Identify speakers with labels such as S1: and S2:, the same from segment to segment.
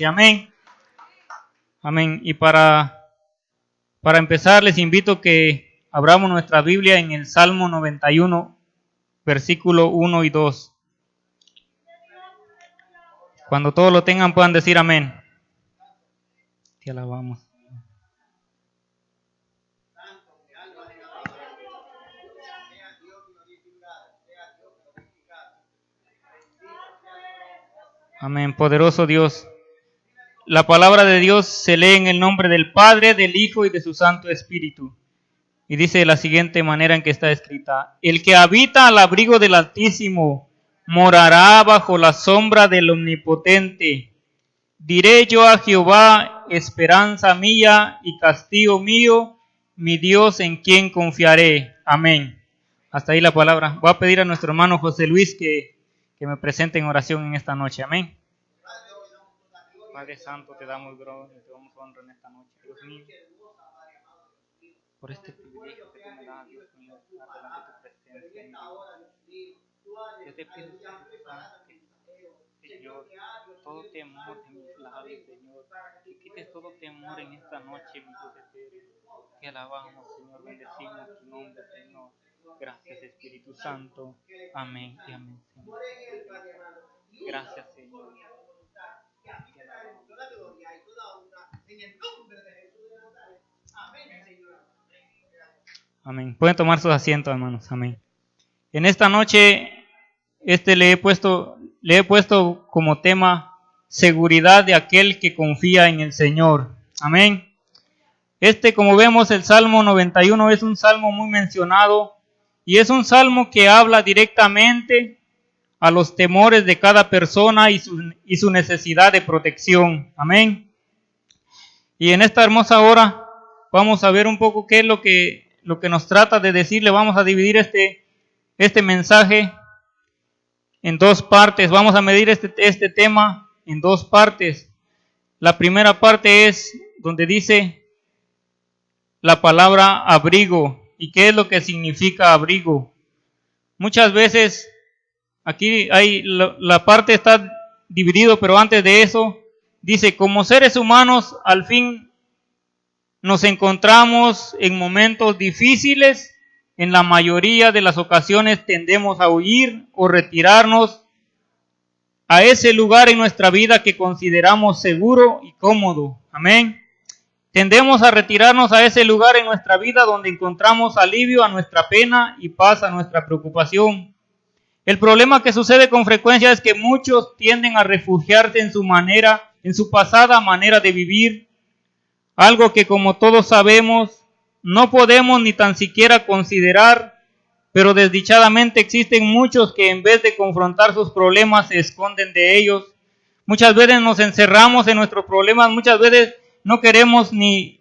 S1: Amén. Amén. Y para empezar, les invito que abramos nuestra Biblia en el Salmo 91, versículo 1 y 2. Cuando todos lo tengan, puedan decir amén. Te alabamos. Amén. Poderoso Dios. La palabra de Dios se lee en el nombre del Padre, del Hijo y de su Santo Espíritu. Y dice de la siguiente manera en que está escrita: el que habita al abrigo del Altísimo morará bajo la sombra del Omnipotente. Diré yo a Jehová, esperanza mía y castigo mío, mi Dios en quien confiaré. Amén. Hasta ahí la palabra. Voy a pedir a nuestro hermano José Luis que me presente en oración en esta noche. Amén. Padre Santo, te damos gloria, te damos honra en esta noche, Dios mío, por este privilegio que tú me das, Dios mío, delante de tu presencia, mi Dios. Yo te pido, Señor, todo temor de mis labios, Señor, que quites todo temor en esta noche, mi Dios eterno. Te alabamos, Señor, bendecimos tu nombre, Señor. Gracias, Espíritu Santo. Amén y amén, Señor. Gracias, Señor. Amén. Pueden tomar sus asientos, hermanos. Amén. En esta noche, le he puesto como tema seguridad de aquel que confía en el Señor. Amén. Como vemos, el Salmo 91 es un salmo muy mencionado y es un salmo que habla directamente a los temores de cada persona y su necesidad de protección. Amén. Y en esta hermosa hora vamos a ver un poco qué es lo que nos trata de decirle. Vamos a dividir este mensaje en dos partes. Vamos a medir este tema en dos partes. La primera parte es donde dice la palabra abrigo. ¿Y qué es lo que significa abrigo? Muchas veces aquí la parte está dividido, pero antes de eso dice: como seres humanos al fin nos encontramos en momentos difíciles. En la mayoría de las ocasiones tendemos a huir o retirarnos a ese lugar en nuestra vida que consideramos seguro y cómodo. Amén. Tendemos a retirarnos a ese lugar en nuestra vida donde encontramos alivio a nuestra pena y paz a nuestra preocupación. El problema que sucede con frecuencia es que muchos tienden a refugiarse en su pasada manera de vivir, algo que, como todos sabemos, no podemos ni tan siquiera considerar, pero desdichadamente existen muchos que en vez de confrontar sus problemas se esconden de ellos. Muchas veces nos encerramos en nuestros problemas, muchas veces no queremos ni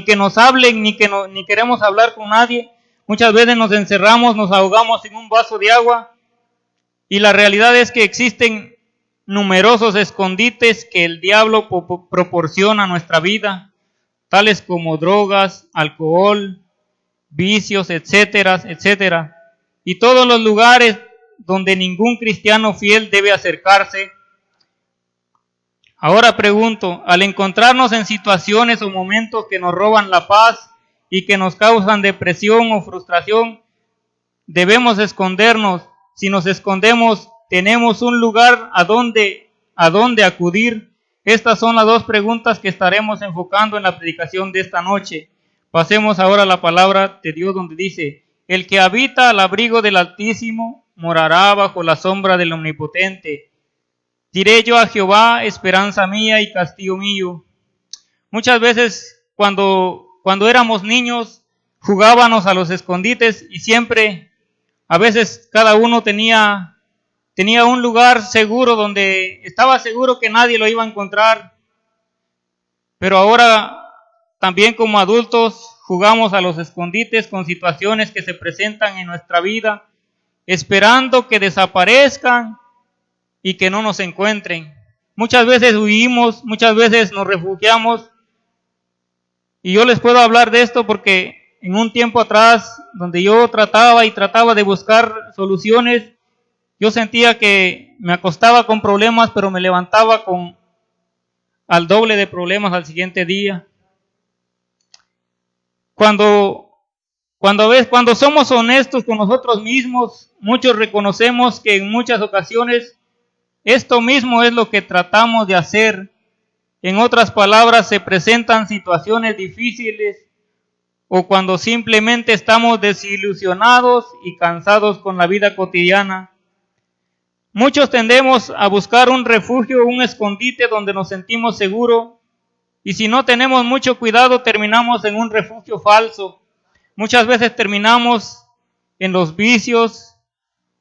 S1: que nos hablen, ni queremos hablar con nadie. Muchas veces nos encerramos, nos ahogamos en un vaso de agua. Y la realidad es que existen numerosos escondites que el diablo proporciona a nuestra vida, tales como drogas, alcohol, vicios, etcétera, etcétera. Y todos los lugares donde ningún cristiano fiel debe acercarse. Ahora pregunto, al encontrarnos en situaciones o momentos que nos roban la paz y que nos causan depresión o frustración, ¿debemos escondernos? Si nos escondemos, ¿tenemos un lugar a donde acudir? Estas son las dos preguntas que estaremos enfocando en la predicación de esta noche. Pasemos ahora a la palabra de Dios, donde dice: el que habita al abrigo del Altísimo morará bajo la sombra del Omnipotente. Diré yo a Jehová, esperanza mía y castigo mío. Muchas veces cuando éramos niños jugábamos a los escondites y siempre, a veces cada uno tenía un lugar seguro donde estaba seguro que nadie lo iba a encontrar. Pero ahora también como adultos jugamos a los escondites con situaciones que se presentan en nuestra vida, esperando que desaparezcan y que no nos encuentren. Muchas veces huimos, muchas veces nos refugiamos. Y yo les puedo hablar de esto porque en un tiempo atrás, donde yo trataba de buscar soluciones, yo sentía que me acostaba con problemas, pero me levantaba con al doble de problemas al siguiente día. Cuando somos honestos con nosotros mismos, muchos reconocemos que en muchas ocasiones esto mismo es lo que tratamos de hacer. En otras palabras, se presentan situaciones difíciles o cuando simplemente estamos desilusionados y cansados con la vida cotidiana. Muchos tendemos a buscar un refugio, un escondite donde nos sentimos seguros, y si no tenemos mucho cuidado terminamos en un refugio falso. Muchas veces terminamos en los vicios,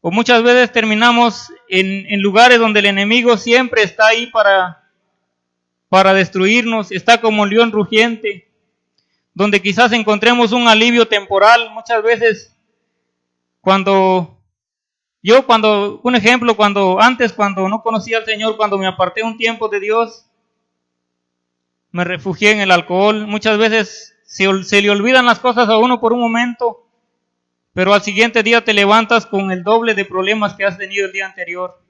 S1: o muchas veces terminamos en lugares donde el enemigo siempre está ahí para destruirnos, está como un león rugiente, donde quizás encontremos un alivio temporal. Muchas veces cuando no conocía al Señor, cuando me aparté un tiempo de Dios, me refugié en el alcohol. Muchas veces se le olvidan las cosas a uno por un momento, pero al siguiente día te levantas con el doble de problemas que has tenido el día anterior.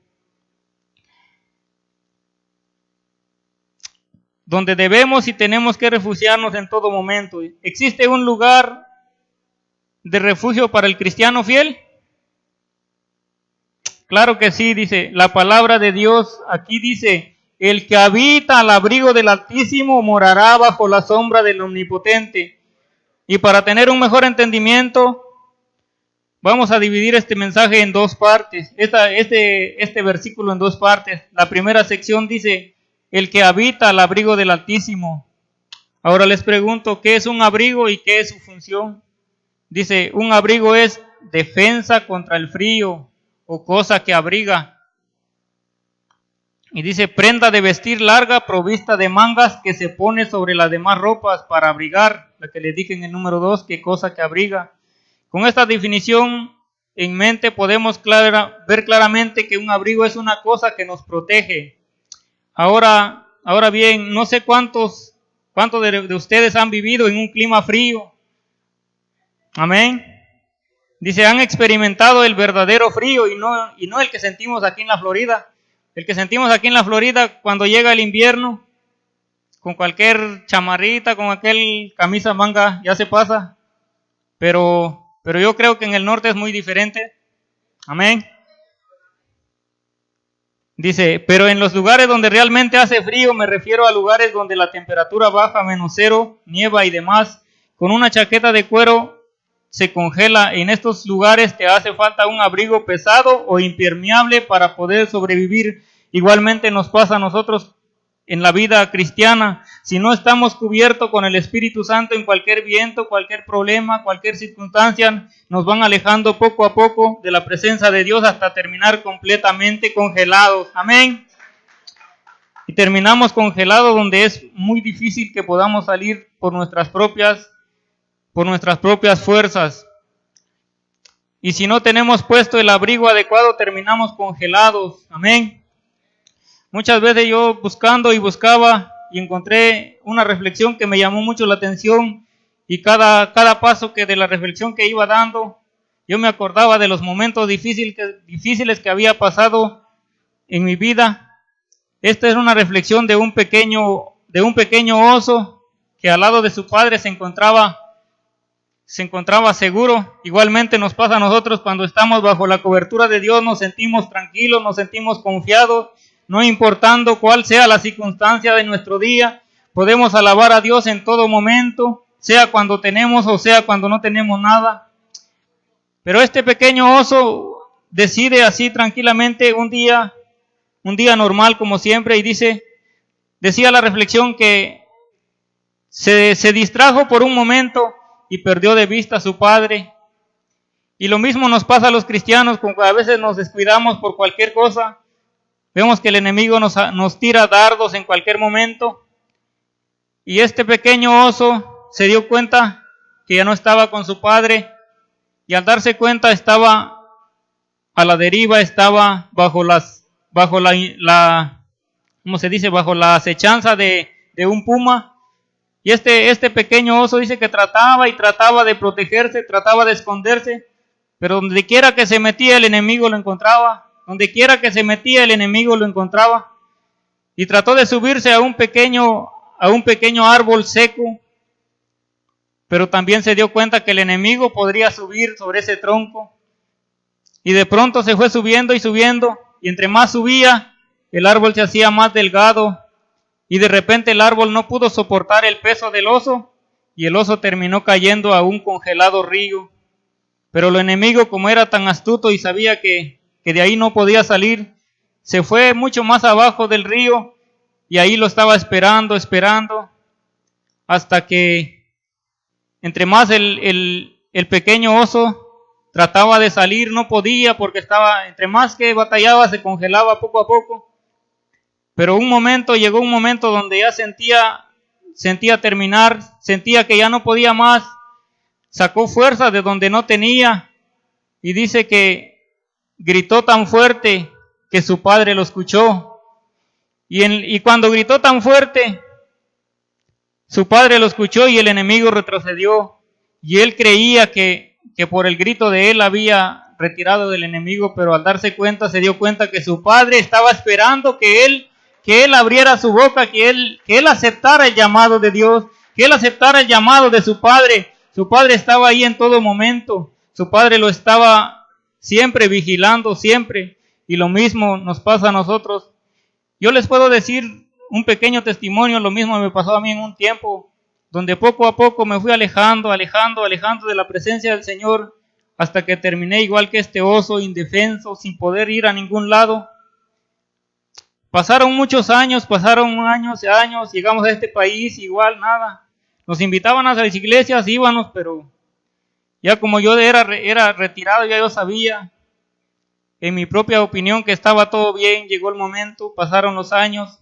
S1: Donde debemos y tenemos que refugiarnos en todo momento. ¿Existe un lugar de refugio para el cristiano fiel? Claro que sí, dice la palabra de Dios. Aquí dice: el que habita al abrigo del Altísimo morará bajo la sombra del Omnipotente. Y para tener un mejor entendimiento, vamos a dividir este mensaje en dos partes, este versículo en dos partes. La primera sección dice: el que habita al abrigo del Altísimo. Ahora les pregunto, ¿qué es un abrigo y qué es su función? Dice, un abrigo es defensa contra el frío o cosa que abriga. Y dice, prenda de vestir larga provista de mangas que se pone sobre las demás ropas para abrigar. La que les dije en el número 2, qué cosa que abriga. Con esta definición en mente podemos ver claramente que un abrigo es una cosa que nos protege. Ahora bien, no sé cuántos de ustedes han vivido en un clima frío. Amén. Dice, han experimentado el verdadero frío y no el que sentimos aquí en la Florida. El que sentimos aquí en la Florida cuando llega el invierno, con cualquier chamarrita, con aquel camisa manga, ya se pasa. Pero yo creo que en el norte es muy diferente. Amén. Dice, pero en los lugares donde realmente hace frío, me refiero a lugares donde la temperatura baja -0, nieva y demás, con una chaqueta de cuero se congela. En estos lugares te hace falta un abrigo pesado o impermeable para poder sobrevivir. Igualmente nos pasa a nosotros en la vida cristiana. Si no estamos cubiertos con el Espíritu Santo, en cualquier viento, cualquier problema, cualquier circunstancia, nos van alejando poco a poco de la presencia de Dios hasta terminar completamente congelados. Amén. Y terminamos congelados donde es muy difícil que podamos salir por nuestras propias fuerzas. Y si no tenemos puesto el abrigo adecuado, terminamos congelados. Amén. Muchas veces yo buscaba y encontré una reflexión que me llamó mucho la atención, y cada paso de la reflexión que iba dando, yo me acordaba de los momentos difíciles que había pasado en mi vida. Esta es una reflexión de un pequeño oso que al lado de su padre se encontraba seguro. Igualmente nos pasa a nosotros cuando estamos bajo la cobertura de Dios, nos sentimos tranquilos, nos sentimos confiados. No importando cuál sea la circunstancia de nuestro día, podemos alabar a Dios en todo momento, sea cuando tenemos o sea cuando no tenemos nada. Pero este pequeño oso decide así tranquilamente un día normal como siempre, y decía la reflexión que se distrajo por un momento y perdió de vista a su padre. Y lo mismo nos pasa a los cristianos, como a veces nos descuidamos por cualquier cosa. Vemos que el enemigo nos tira dardos en cualquier momento. Y este pequeño oso se dio cuenta que ya no estaba con su padre. Y al darse cuenta estaba a la deriva, estaba bajo la acechanza de un puma. Y este pequeño oso dice que trataba de protegerse, trataba de esconderse. Pero donde quiera que se metía el enemigo lo encontraba. Donde quiera que se metía el enemigo lo encontraba. y trató de subirse a un pequeño árbol seco, pero también se dio cuenta que el enemigo podría subir sobre ese tronco. Y de pronto se fue subiendo y subiendo, y entre más subía, el árbol se hacía más delgado, y de repente el árbol no pudo soportar el peso del oso, y el oso terminó cayendo a un congelado río. Pero el enemigo, como era tan astuto y sabía que de ahí no podía salir, se fue mucho más abajo del río, y ahí lo estaba esperando, hasta que entre más el pequeño oso trataba de salir, no podía, porque entre más que batallaba se congelaba poco a poco. Pero llegó un momento donde ya sentía terminar, sentía que ya no podía más, sacó fuerza de donde no tenía, y dice que gritó tan fuerte que su padre lo escuchó. Y cuando gritó tan fuerte, su padre lo escuchó y el enemigo retrocedió. Y él creía que por el grito de él había retirado del enemigo, pero al darse cuenta, se dio cuenta que su padre estaba esperando que él abriera su boca, que él aceptara el llamado de Dios, que él aceptara el llamado de su padre. Su padre estaba ahí en todo momento. Su padre lo estaba siempre vigilando, siempre. Y lo mismo nos pasa a nosotros. Yo les puedo decir un pequeño testimonio, lo mismo me pasó a mí en un tiempo, donde poco a poco me fui alejando de la presencia del Señor, hasta que terminé igual que este oso, indefenso, sin poder ir a ningún lado. Pasaron muchos años, años, llegamos a este país, igual nada. Nos invitaban a las iglesias, íbamos, pero ya como yo era retirado, ya yo sabía, en mi propia opinión, que estaba todo bien. Llegó el momento, pasaron los años,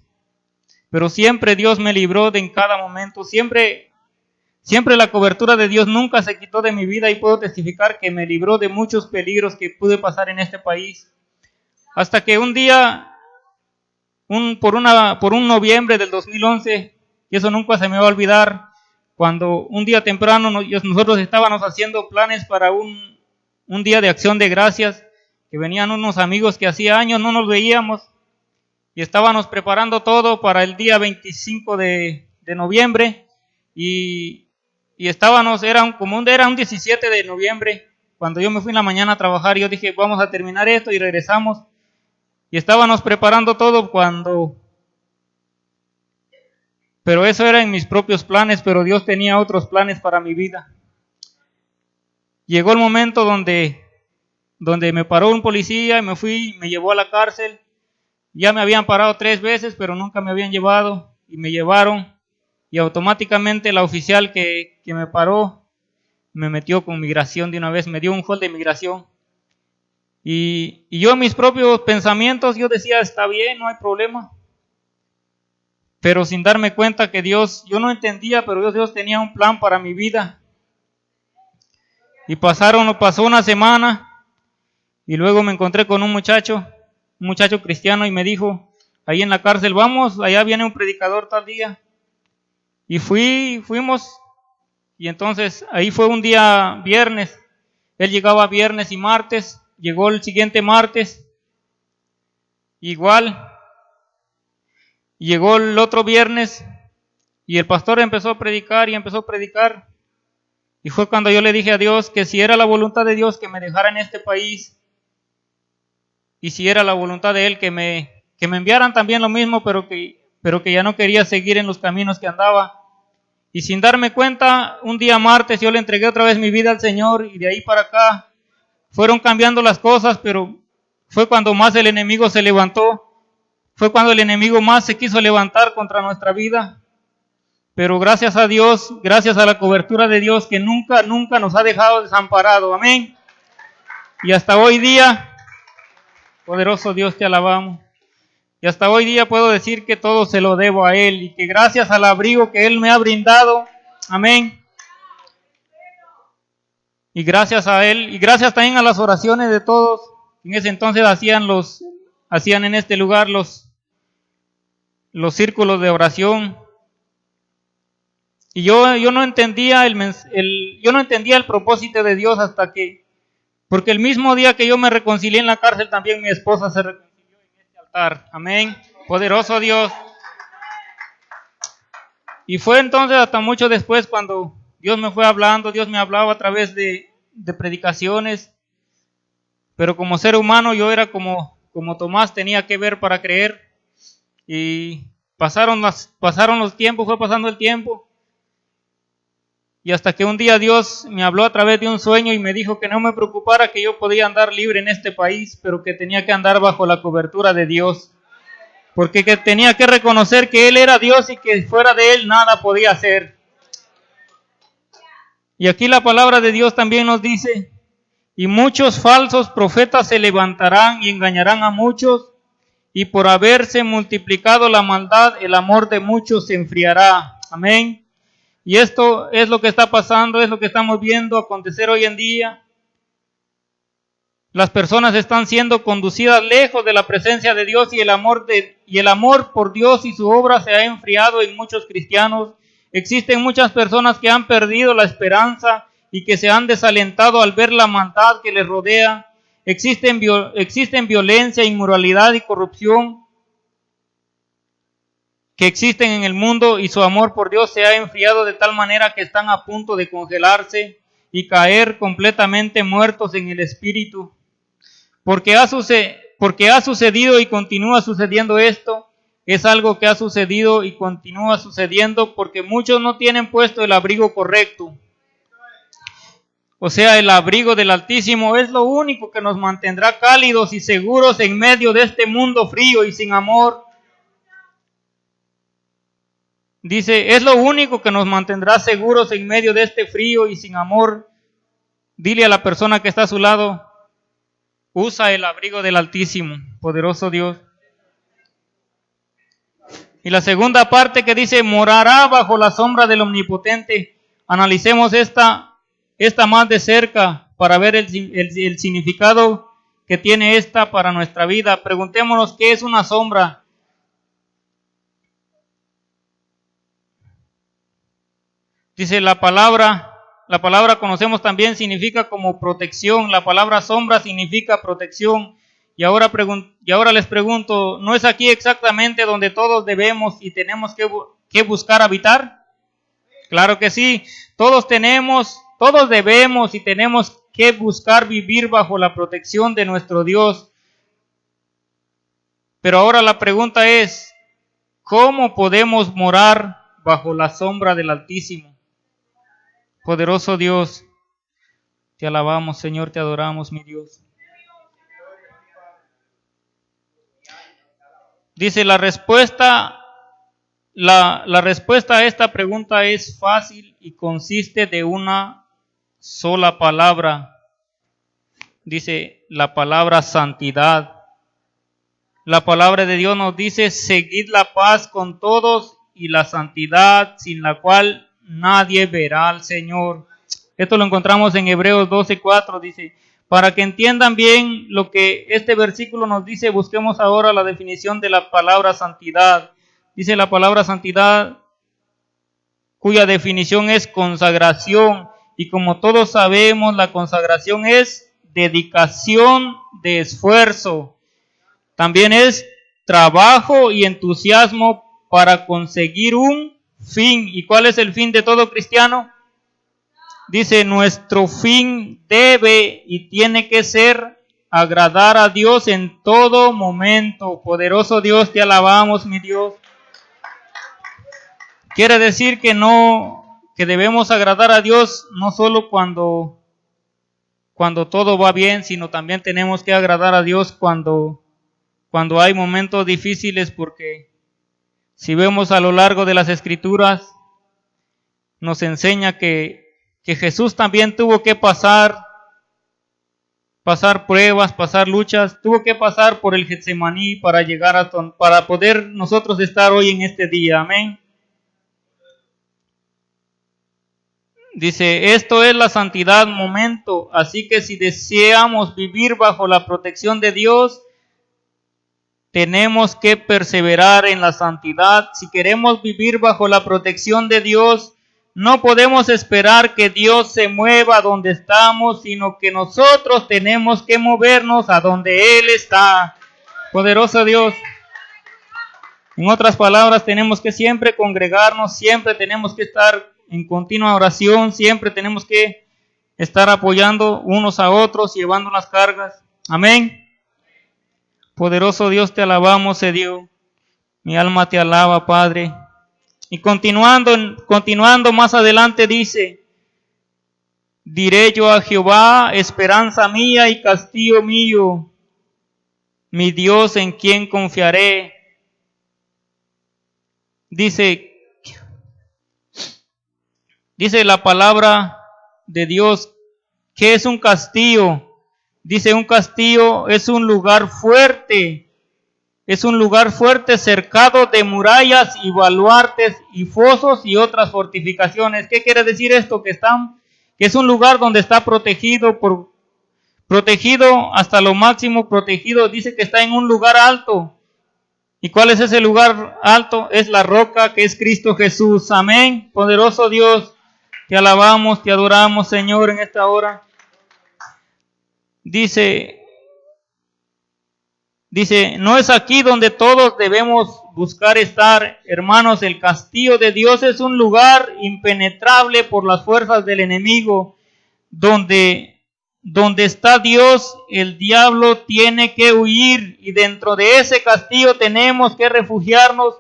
S1: pero siempre Dios me libró en cada momento, siempre la cobertura de Dios nunca se quitó de mi vida, y puedo testificar que me libró de muchos peligros que pude pasar en este país. Hasta que un día, por un noviembre del 2011, y eso nunca se me va a olvidar, cuando un día temprano nosotros estábamos haciendo planes para un día de acción de gracias, que venían unos amigos que hacía años no nos veíamos, y estábamos preparando todo para el día 25 de noviembre, y era un 17 de noviembre, cuando yo me fui en la mañana a trabajar. Yo dije, vamos a terminar esto y regresamos, y estábamos preparando todo pero eso era en mis propios planes, pero Dios tenía otros planes para mi vida. Llegó el momento donde me paró un policía y me llevó a la cárcel. Ya me habían parado 3 veces, pero nunca me habían llevado, y me llevaron, y automáticamente la oficial que me paró me metió con migración de una vez, me dio un hold de migración. Y yo en mis propios pensamientos, yo decía, está bien, no hay problema. Pero sin darme cuenta que yo no entendía, pero Dios tenía un plan para mi vida. Y pasó una semana, y luego me encontré con un muchacho cristiano, y me dijo, ahí en la cárcel, vamos, allá viene un predicador tal día. Y fuimos, y entonces ahí fue un día viernes. Él llegaba viernes y martes, llegó el siguiente martes, igual. Llegó el otro viernes, y el pastor empezó a predicar, y fue cuando yo le dije a Dios que si era la voluntad de Dios que me dejara en este país, y si era la voluntad de Él que me enviaran también lo mismo, pero que ya no quería seguir en los caminos que andaba. Y sin darme cuenta, un día martes yo le entregué otra vez mi vida al Señor, y de ahí para acá fueron cambiando las cosas, pero fue cuando más el enemigo se levantó, fue cuando el enemigo más se quiso levantar contra nuestra vida. Pero gracias a Dios, gracias a la cobertura de Dios, que nunca nos ha dejado desamparado, amén. Y hasta hoy día, poderoso Dios, te alabamos. Y hasta hoy día puedo decir que todo se lo debo a Él, y que gracias al abrigo que Él me ha brindado, amén. Y gracias a Él, y gracias también a las oraciones de todos. En ese entonces hacían en este lugar los círculos de oración. Y yo no entendía el propósito de Dios porque el mismo día que yo me reconcilié en la cárcel, también mi esposa se reconcilió en este altar. Amén. Poderoso Dios. Y fue entonces hasta mucho después cuando Dios me fue hablando, Dios me hablaba a través de predicaciones, pero como ser humano yo era como Tomás, tenía que ver para creer, y pasaron los tiempos, fue pasando el tiempo, y hasta que un día Dios me habló a través de un sueño y me dijo que no me preocupara, que yo podía andar libre en este país, pero que tenía que andar bajo la cobertura de Dios, porque que tenía que reconocer que Él era Dios y que fuera de Él nada podía hacer. Y aquí la palabra de Dios también nos dice: y muchos falsos profetas se levantarán y engañarán a muchos, y por haberse multiplicado la maldad, el amor de muchos se enfriará. Amén. Y esto es lo que está pasando, es lo que estamos viendo acontecer hoy en día. Las personas están siendo conducidas lejos de la presencia de Dios, y el amor por Dios y su obra se ha enfriado en muchos cristianos. Existen muchas personas que han perdido la esperanza y que se han desalentado al ver la maldad que les rodea. Existen violencia, inmoralidad y corrupción que existen en el mundo, y su amor por Dios se ha enfriado de tal manera que están a punto de congelarse y caer completamente muertos en el espíritu. Porque ha sucedido y continúa sucediendo esto. Es algo que ha sucedido y continúa sucediendo porque muchos no tienen puesto el abrigo correcto. O sea, el abrigo del Altísimo es lo único que nos mantendrá cálidos y seguros en medio de este mundo frío y sin amor. Dice, es lo único que nos mantendrá seguros en medio de este frío y sin amor. Dile a la persona que está a su lado: usa el abrigo del Altísimo, poderoso Dios. Y la segunda parte que dice, morará bajo la sombra del Omnipotente. Analicemos esta más de cerca para ver el significado que tiene esta para nuestra vida. Preguntémonos, ¿qué es una sombra? Dice la palabra conocemos también significa como protección. La palabra sombra significa protección. Y ahora les pregunto, ¿no es aquí exactamente donde todos debemos y tenemos que buscar habitar? Claro que sí. Todos debemos y tenemos que buscar vivir bajo la protección de nuestro Dios. Pero ahora la pregunta es, ¿cómo podemos morar bajo la sombra del Altísimo? Poderoso Dios, te alabamos, Señor, te adoramos, mi Dios. Dice la respuesta a esta pregunta es fácil y consiste de una sola palabra. Dice la palabra santidad. La palabra de Dios nos dice, seguid la paz con todos y la santidad, sin la cual nadie verá al Señor. Esto lo encontramos en Hebreos 12:4, dice, para que entiendan bien lo que este versículo nos dice, busquemos ahora la definición de la palabra santidad. Dice la palabra santidad, cuya definición es consagración, y como todos sabemos, la consagración es dedicación de esfuerzo. También es trabajo y entusiasmo para conseguir un fin. ¿Y cuál es el fin de todo cristiano? Dice, nuestro fin debe y tiene que ser agradar a Dios en todo momento. Poderoso Dios, te alabamos, mi Dios. Quiere decir que debemos agradar a Dios no solo cuando todo va bien, sino también tenemos que agradar a Dios cuando hay momentos difíciles, porque si vemos a lo largo de las Escrituras, nos enseña que Jesús también tuvo que pasar pruebas, pasar luchas, tuvo que pasar por el Getsemaní para poder nosotros estar hoy en este día. Amén. Dice, esto es la santidad momento, así que si deseamos vivir bajo la protección de Dios, tenemos que perseverar en la santidad. Si queremos vivir bajo la protección de Dios, no podemos esperar que Dios se mueva donde estamos, sino que nosotros tenemos que movernos a donde Él está. Poderoso Dios. En otras palabras, tenemos que siempre congregarnos, siempre tenemos que estar en continua oración, siempre tenemos que estar apoyando unos a otros, llevando las cargas. Amén. Poderoso Dios, te alabamos, Dios. Mi alma te alaba, Padre. Y continuando más adelante dice: diré yo a Jehová, esperanza mía y castillo mío, mi Dios en quien confiaré. Dice la palabra de Dios que es un castillo. Dice, un castillo es un lugar fuerte. Es un lugar fuerte cercado de murallas y baluartes y fosos y otras fortificaciones. ¿Qué quiere decir esto? Que es un lugar donde está protegido hasta lo máximo protegido. Dice que está en un lugar alto. ¿Y cuál es ese lugar alto? Es la roca que es Cristo Jesús. Amén. Poderoso Dios, te alabamos, te adoramos, Señor, en esta hora. Dice, no es aquí donde todos debemos buscar estar, hermanos. El castillo de Dios es un lugar impenetrable por las fuerzas del enemigo. Donde está Dios, el diablo tiene que huir, y dentro de ese castillo tenemos que refugiarnos.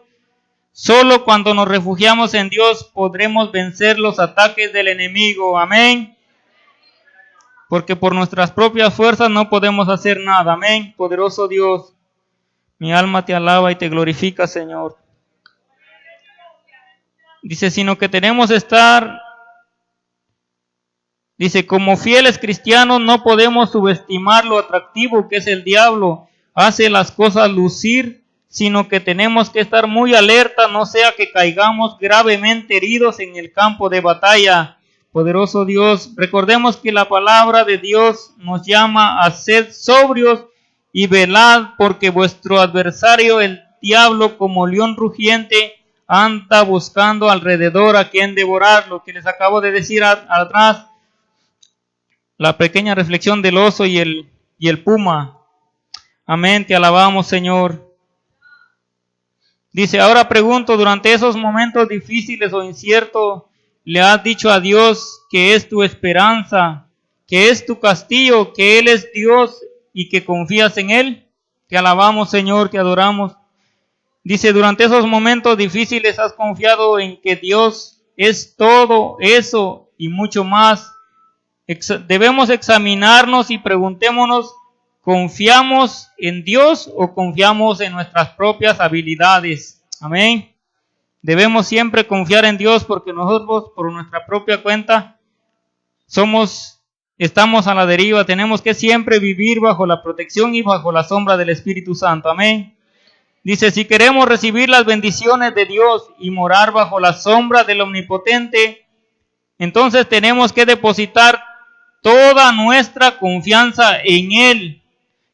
S1: Solo cuando nos refugiamos en Dios podremos vencer los ataques del enemigo. Amén. Porque por nuestras propias fuerzas no podemos hacer nada. Amén. Poderoso Dios, mi alma te alaba y te glorifica, Señor. Dice, sino que tenemos que estar, dice, como fieles cristianos no podemos subestimar lo atractivo que es el diablo. Hace las cosas lucir, sino que tenemos que estar muy alerta, no sea que caigamos gravemente heridos en el campo de batalla. Poderoso Dios, recordemos que la palabra de Dios nos llama a ser sobrios y velad, porque vuestro adversario, el diablo, como león rugiente, anda buscando alrededor a quien devorar. Lo que les acabo de decir atrás, la pequeña reflexión del oso y el puma. Amén, te alabamos, Señor. Dice, ahora pregunto, durante esos momentos difíciles o inciertos, ¿le has dicho a Dios que es tu esperanza, que es tu castillo, que Él es Dios y que confías en Él? Te alabamos, Señor, te adoramos. Dice, durante esos momentos difíciles has confiado en que Dios es todo eso y mucho más. Debemos examinarnos y preguntémonos, ¿confiamos en Dios o confiamos en nuestras propias habilidades? Amén. Debemos siempre confiar en Dios, porque nosotros por nuestra propia cuenta estamos a la deriva. Tenemos que siempre vivir bajo la protección y bajo la sombra del Espíritu Santo. Amén. Dice, si queremos recibir las bendiciones de Dios y morar bajo la sombra del Omnipotente, entonces tenemos que depositar toda nuestra confianza en Él.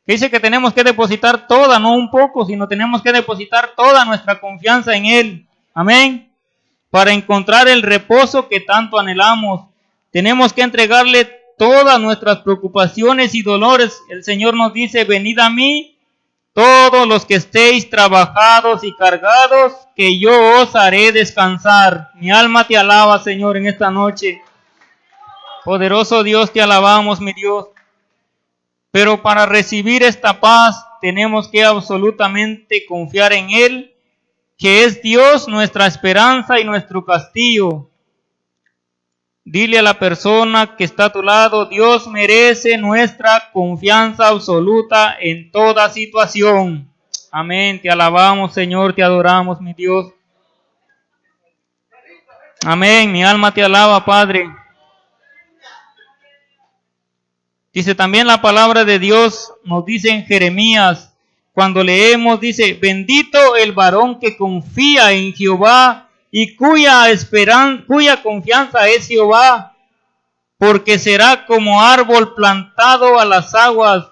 S1: Dice que tenemos que depositar toda, no un poco, sino tenemos que depositar toda nuestra confianza en Él. Amén. Para encontrar el reposo que tanto anhelamos, tenemos que entregarle todas nuestras preocupaciones y dolores. El Señor nos dice, venid a mí, todos los que estéis trabajados y cargados, que yo os haré descansar. Mi alma te alaba, Señor, en esta noche. Poderoso Dios, te alabamos, mi Dios. Pero para recibir esta paz, tenemos que absolutamente confiar en Él, que es Dios nuestra esperanza y nuestro castillo. Dile a la persona que está a tu lado, Dios merece nuestra confianza absoluta en toda situación. Amén, te alabamos, Señor, te adoramos, mi Dios. Amén, mi alma te alaba, Padre. Dice también la palabra de Dios, nos dice en Jeremías, cuando leemos, dice, bendito el varón que confía en Jehová y cuya confianza es Jehová, porque será como árbol plantado a las aguas,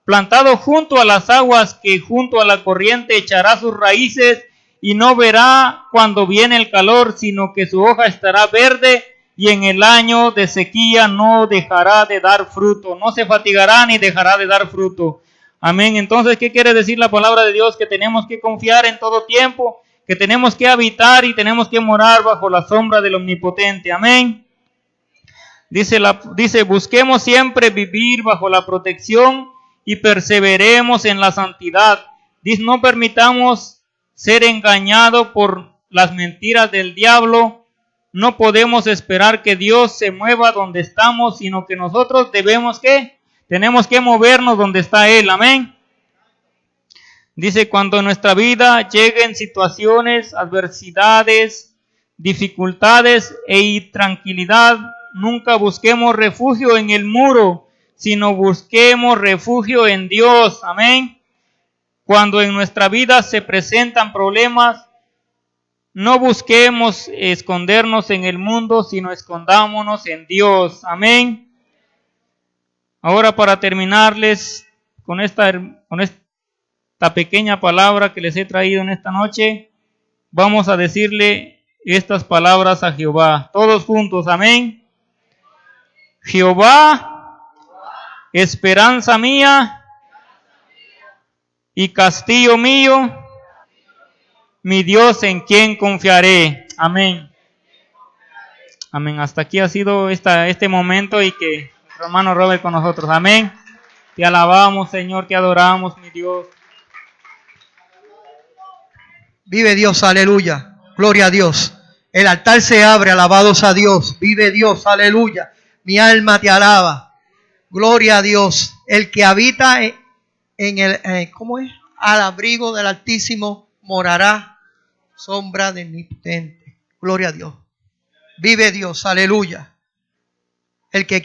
S1: plantado junto a las aguas, que junto a la corriente echará sus raíces y no verá cuando viene el calor, sino que su hoja estará verde y en el año de sequía no dejará de dar fruto, no se fatigará ni dejará de dar fruto. Amén. Entonces, ¿qué quiere decir la palabra de Dios? Que tenemos que confiar en todo tiempo, que tenemos que habitar y tenemos que morar bajo la sombra del Omnipotente. Amén. Dice, busquemos siempre vivir bajo la protección y perseveremos en la santidad. Dice, no permitamos ser engañados por las mentiras del diablo. No podemos esperar que Dios se mueva donde estamos, sino que nosotros tenemos que movernos donde está Él. Amén. Dice, cuando en nuestra vida lleguen situaciones, adversidades, dificultades e intranquilidad, nunca busquemos refugio en el muro, sino busquemos refugio en Dios. Amén. Cuando en nuestra vida se presentan problemas, no busquemos escondernos en el mundo, sino escondámonos en Dios. Amén. Ahora, para terminarles con esta pequeña palabra que les he traído en esta noche, vamos a decirle estas palabras a Jehová. Todos juntos, amén. Jehová, esperanza mía y castillo mío, mi Dios en quien confiaré. Amén. Amén. Hasta aquí ha sido este momento y que nuestro hermano Robert con nosotros. Amén. Te alabamos, Señor, te adoramos, mi Dios.
S2: Vive Dios, aleluya. Gloria a Dios. El altar se abre, alabados a Dios. Vive Dios, aleluya. Mi alma te alaba. Gloria a Dios. El que habita en el, ¿cómo es? Al abrigo del Altísimo morará sombra del Omnipotente. Gloria a Dios. Vive Dios, aleluya. El que quiere